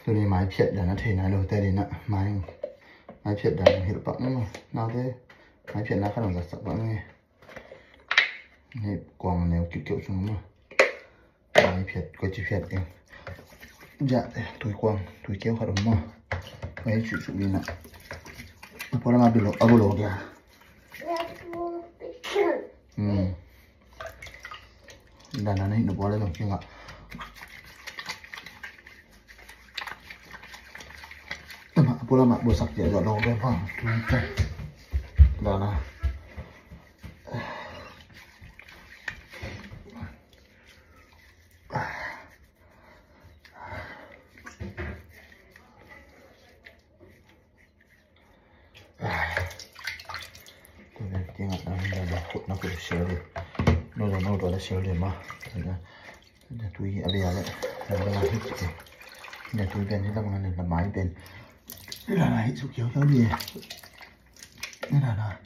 tôi đi máy phiệt là nó thể này rồi tay đến ạ máy phiệt là hiệu bẵng mà nào thế máy phiệt nó khá là giật bẵng nghe này quòng nếu kiểu xuống mà máy phiệt có chi phiệt em dạ túi quăng túi kéo khá đúng mà mấy chủ đi nè bố làm bị lộ lỗ kìa đàn này nó bó lên rồi chưa ạ bố làm bố sạc dễ dọn đâu bên phòng đó là tôi đây tiếng ngặt là hụt nó cũng xéo đi nó là xéo liền mà là tôi ở đây đấy là làm hết rồi là tôi bên là bằng là máy bên đây là hết số kéo cho đi đây là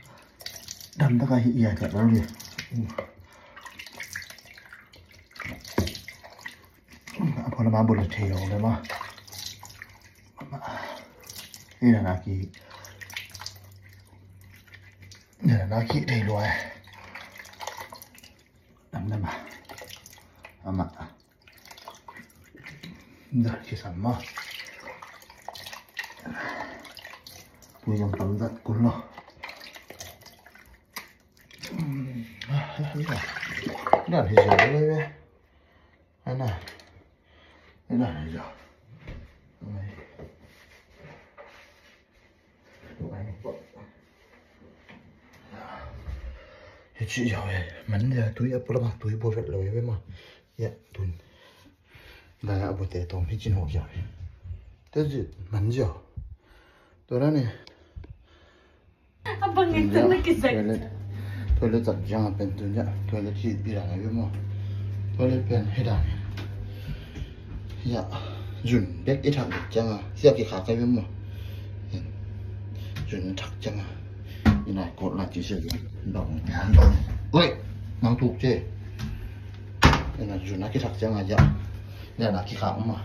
đâm tất cả hiện giờ chạy đó điพอละมาบนเทลเลยมั้งนี่นะนาคีนี่นะนาคีเทลเลยดำได้มาอามาเดี๋ยวที่สั่งมาตัวยังทำได้กุลเนาะนั่นที่จะเลยไหมอันน่ะนี่น่ะนี่จ้ะchị giàu vậy mình giờ túi ấp lo túi bột vẹt lối với mà dạ túi là ấp bột tẻ tôm hết chín hộp rồi thế gì mình giàu tôi đó nè apa gitu lagi sih tôi lấy giặt giang bên tôi nhá tôi lấy thịt bị đạn với mà tôi lấy bên hết đạn dạ dùn biết ít thằng chăng à xếp cái khác cái với mà dùn thật chăng à như này cột là chỉ sử dụng đồng ơi nắng thuộc chứ đây là dùn cái thật chăng à dạ đây là cái khác mà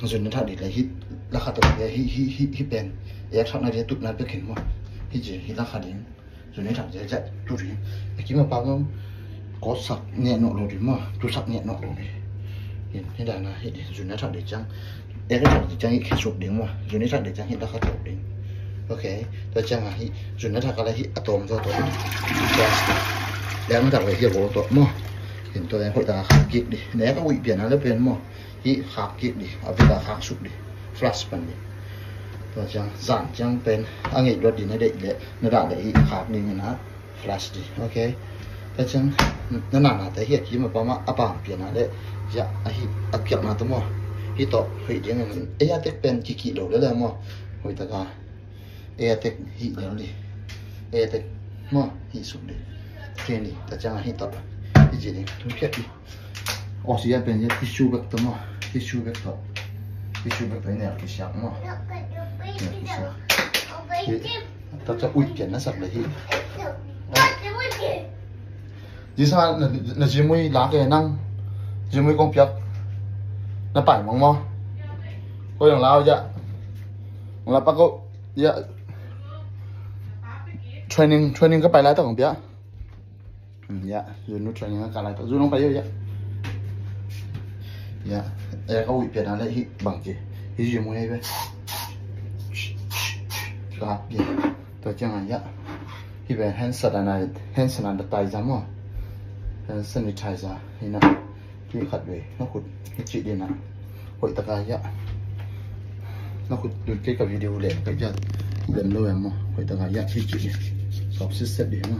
dùn nó thật để lấy hít là khát được hít bên yak thật này để tụt này biết hình mà hít gì hít là khát đến dùn này thật dễ dạy tụt đi cái mà bao nhiêu có sặc nhẹ nọ rồi mà tụt sặc nhẹ nọ rồi thế là hít dùn nó thật để chăng cái thật để chăng hít sụp đến mà dùn này thật để chăng hít là khát sụp đến ok tôi chăng là dùn nó thật là hít atom cho tôi để nó thật là hít bộ tôi mà hiện tôi đang hội ta khát kịp đi nếu có bị biển nó lớp biển mà hít khát kịp đi ở bên ta khát sụp đi flash bắn đi tôi chăng giảm chăng bên anh ấy luật đi nó để đã để khát đi mình nó flash đi ok tôi chăng nó nằm là tới hiện chỉ mà bao mà áp bằng biển nó đấy dạ hít áp kiệt mà tôi mà hít tổ hít tiếng mình ấy tết bên chỉ kỹ đầu đó là mà hội ta cả tết hít đó đi tết mà hít sụp đi thế này tôi chăng hít tập cái gì đấy tôi biết đi oxy bên cái tissue bag tôi mà tissue bag tôi này cái sáng mà ta cho ui kiện nó sạch là gì vì sao là chỉ mới lá cái năng chỉ mới công việc nó phải mong mò cóอย่างเราจะเราปะก็จะ training ก็ไปแล้วต้องของเปียdạ rồi nó training nó cả lại rồi nó phải yêu vậy dạ em có bị biệt nào đấy bằng gì cái gì mới vậy đó gì tôi chẳng hạn vậy khi về hand sanitizer tay ra mà hand sanitizer thì nào khi khát về nó hụt cái chị đi nào hội tất cả vậy nó hụt được cái video lên cái giờ lên lâu em mà hội tất cả vậy thì chị sắp xếp đi mà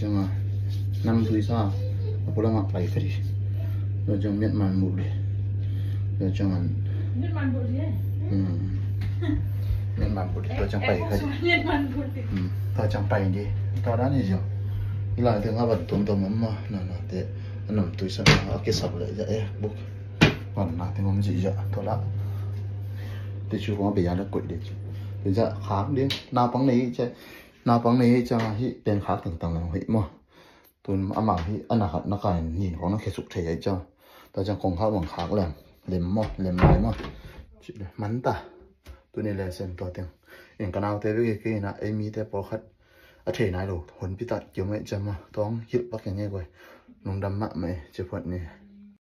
chẳng hạn năm tuổi sao aku lama play tadi rồi jangan miat man budi rồi jangan miat man budi miat man budi rồi jangan play tadi miat man budi rồi jangan play đi tao đã như vậy là tiếng Nga vẫn tốn tốn mà nó thế nằm tuổi sao cái sập lại vậy bục còn là tiếng Nga gì vậy thôi đã thì chú có bây giờ nó quậy đi bây giờ khác đi nào bằng này cho hi bên khác từng tầng là hi mà tôi mà hi anh nào nó cái nhìn của nó khét sụp thể vậy cho ta chẳng còn khác bằng khác làm lem lại mà chị mắn ta tụi này là xem to tiếng những cái nào thế với cái là em mi thế bỏ khát ở thể này đồ huấn bị tạt kiểu mẹ chăm mà toán hiệu bắt cái nghe quay nung đâm mạ mẹ chụp phận này